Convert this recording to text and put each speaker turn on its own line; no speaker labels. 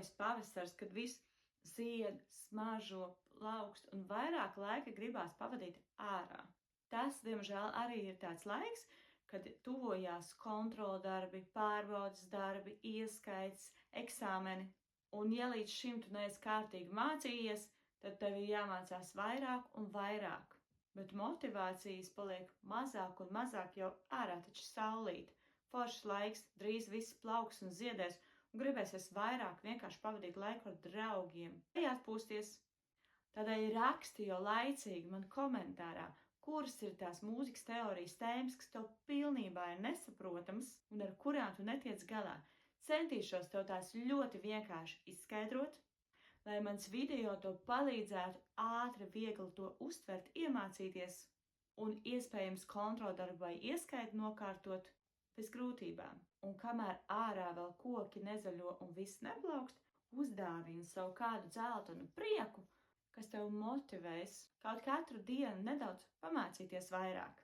tuvojas pavasars, kad viss zied, smaržo, plaukst un vairāk laika gribās pavadīt ārā. Tas, diemžēl, arī ir tāds laiks, kad tuvojās kontroldarbi, pārbaudas darbi, ieskaits, eksāmeni. Un ja līdz šim tu neesi kārtīgi mācījies, tad tev ir jāmācās vairāk un vairāk. Bet motivācijas paliek mazāk un mazāk, jau ārā taču saulīte. Foršs laiks, drīz viss plauks un ziedēs, un gribēsies vairāk vienkārši pavadīt laiku ar draugiem, vai atpūsties. Tādēļ raksti jau laicīgi man komentārā, kuras ir tās mūzikas teorijas tēmas, kas tev pilnībā ir nesaprotams un ar kurām tu netiec galā. Centīšos tev tās ļoti vienkārši izskaidrot, lai mans video to palīdzētu ātri, viegli to uztvert, iemācīties un iespējams kontroldarbu vai ieskaitu nokārtot bez grūtībām. Un kamēr ārā vēl koki nezaļo un viss neplaukst, uzdāvini savu kādu dzeltenu prieku, kas tev motivēs kaut katru dienu nedaudz pamācīties vairāk.